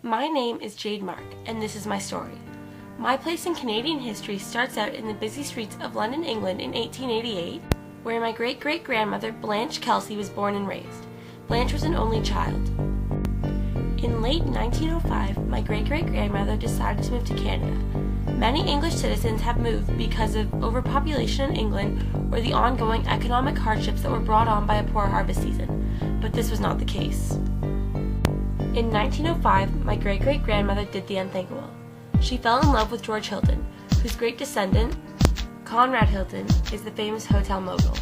My name is Jade Mark, and this is my story. My place in Canadian history starts out in the busy streets of London, England in 1888, where my great-great-grandmother Blanche Kelsey was born and raised. Blanche was an only child. In late 1905, my great-great-grandmother decided to move to Canada. Many English citizens have moved because of overpopulation in England or the ongoing economic hardships that were brought on by a poor harvest season, but this was not the case. In 1905, my great-great-grandmother did the unthinkable. She fell in love with George Hilton, whose great descendant, Conrad Hilton, is the famous hotel mogul.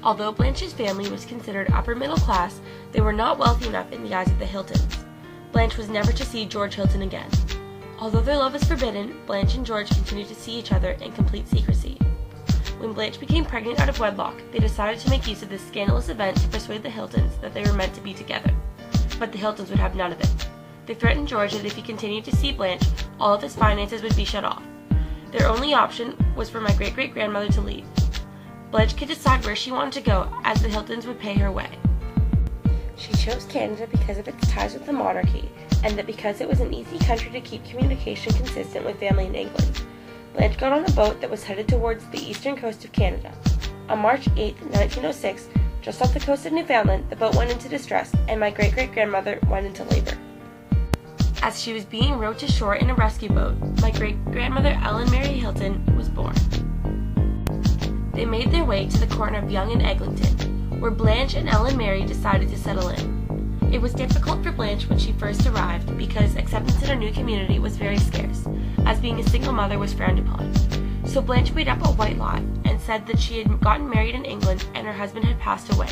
Although Blanche's family was considered upper middle class, they were not wealthy enough in the eyes of the Hiltons. Blanche was never to see George Hilton again. Although their love was forbidden, Blanche and George continued to see each other in complete secrecy. When Blanche became pregnant out of wedlock, they decided to make use of this scandalous event to persuade the Hiltons that they were meant to be together. But the Hiltons would have none of it. They threatened George that if he continued to see Blanche, all of his finances would be shut off. Their only option was for my great-great-grandmother to leave. Blanche could decide where she wanted to go, as the Hiltons would pay her way. She chose Canada because of its ties with the monarchy, and that because it was an easy country to keep communication consistent with family in England. Blanche got on a boat that was headed towards the eastern coast of Canada. On March 8, 1906, just off the coast of Newfoundland, the boat went into distress, and my great-great-grandmother went into labor. As she was being rowed to shore in a rescue boat, my great-grandmother Ellen Mary Hilton was born. They made their way to the corner of Yonge and Eglinton, where Blanche and Ellen Mary decided to settle in. It was difficult for Blanche when she first arrived because acceptance in her new community was very scarce, as being a single mother was frowned upon. So Blanche made up a white lie and said that she had gotten married in England and her husband had passed away.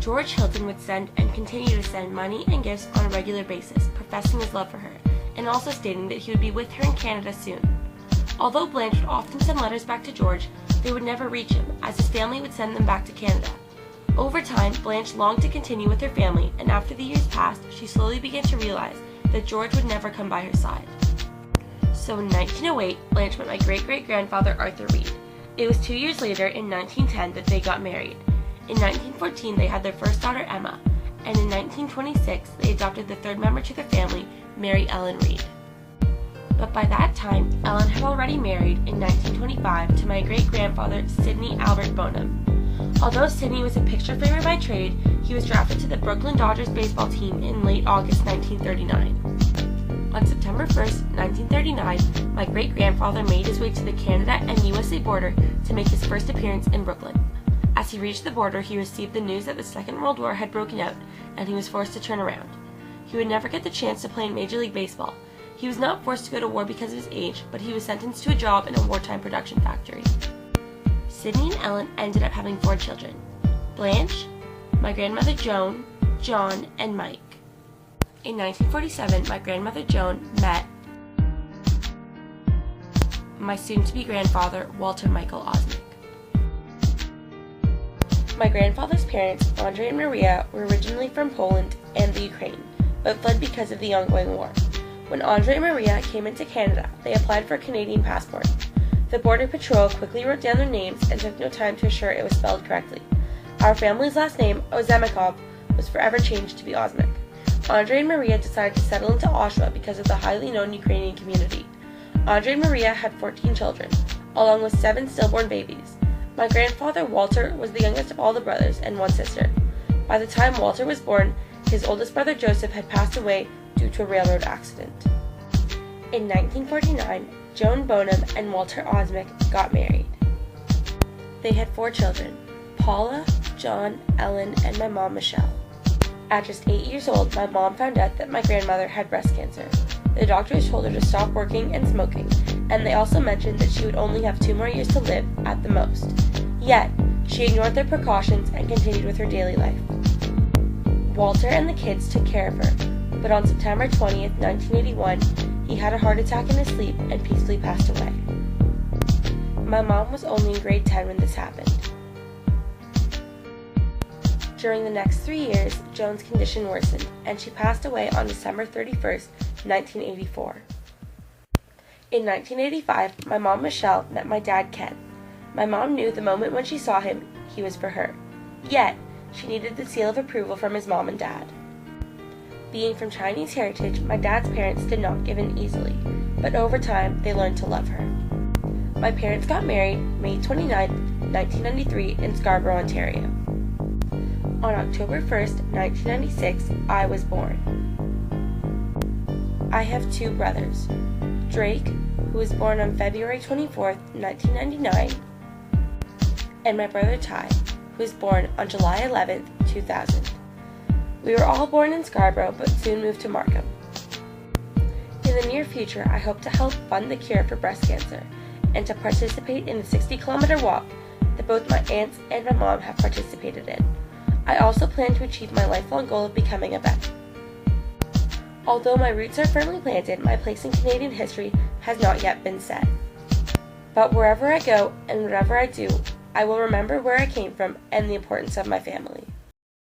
George Hilton would send and continue to send money and gifts on a regular basis, professing his love for her, and also stating that he would be with her in Canada soon. Although Blanche would often send letters back to George, they would never reach him, as his family would send them back to Canada. Over time, Blanche longed to continue with her family, and after the years passed, she slowly began to realize that George would never come by her side. So in 1908, Blanche met my great-great-grandfather Arthur Reed. It was 2 years later, in 1910, that they got married. In 1914, they had their first daughter, Emma, and in 1926, they adopted the third member to their family, Mary Ellen Reed. But by that time, Ellen had already married in 1925 to my great-grandfather, Sidney Albert Bonham. Although Sidney was a picture framer by trade, he was drafted to the Brooklyn Dodgers baseball team in late August 1939. On September 1st, 1939, my great-grandfather made his way to the Canada and USA border to make his first appearance in Brooklyn. As he reached the border, he received the news that the Second World War had broken out, and he was forced to turn around. He would never get the chance to play in Major League Baseball. He was not forced to go to war because of his age, but he was sentenced to a job in a wartime production factory. Sidney and Ellen ended up having 4 children: Blanche, my grandmother Joan, John, and Mike. In 1947, my grandmother Joan met my soon-to-be grandfather, Walter Michael Osmick. My grandfather's parents, Andre and Maria, were originally from Poland and the Ukraine, but fled because of the ongoing war. When Andre and Maria came into Canada, they applied for a Canadian passport. The Border Patrol quickly wrote down their names and took no time to assure it was spelled correctly. Our family's last name, Ozemikov, was forever changed to be Osmick. Andre and Maria decided to settle into Oshawa because of the highly known Ukrainian community. Andre and Maria had 14 children, along with 7 stillborn babies. My grandfather, Walter, was the youngest of all the brothers and 1 sister. By the time Walter was born, his oldest brother Joseph had passed away due to a railroad accident. In 1949, Joan Bonham and Walter Osmick got married. They had 4 children: Paula, John, Ellen, and my mom, Michelle. At just 8 years old, my mom found out that my grandmother had breast cancer. The doctors told her to stop working and smoking, and they also mentioned that she would only have 2 more years to live at the most. Yet, she ignored their precautions and continued with her daily life. Walter and the kids took care of her, but on September 20th, 1981, he had a heart attack in his sleep and peacefully passed away. My mom was only in grade 10 when this happened. During the next 3 years, Joan's condition worsened, and she passed away on December 31st, 1984. In 1985, my mom Michelle met my dad Ken. My mom knew the moment when she saw him, he was for her. Yet, she needed the seal of approval from his mom and dad. Being from Chinese heritage, my dad's parents did not give in easily, but over time, they learned to love her. My parents got married May 29, 1993 in Scarborough, Ontario. On October 1st, 1996, I was born. I have two brothers, Drake, who was born on February 24th, 1999, and my brother Ty, who was born on July 11th, 2000. We were all born in Scarborough, but soon moved to Markham. In the near future, I hope to help fund the cure for breast cancer and to participate in the 60-kilometer walk that both my aunts and my mom have participated in. I also plan to achieve my lifelong goal of becoming a vet. Although my roots are firmly planted, my place in Canadian history has not yet been set. But wherever I go and whatever I do, I will remember where I came from and the importance of my family.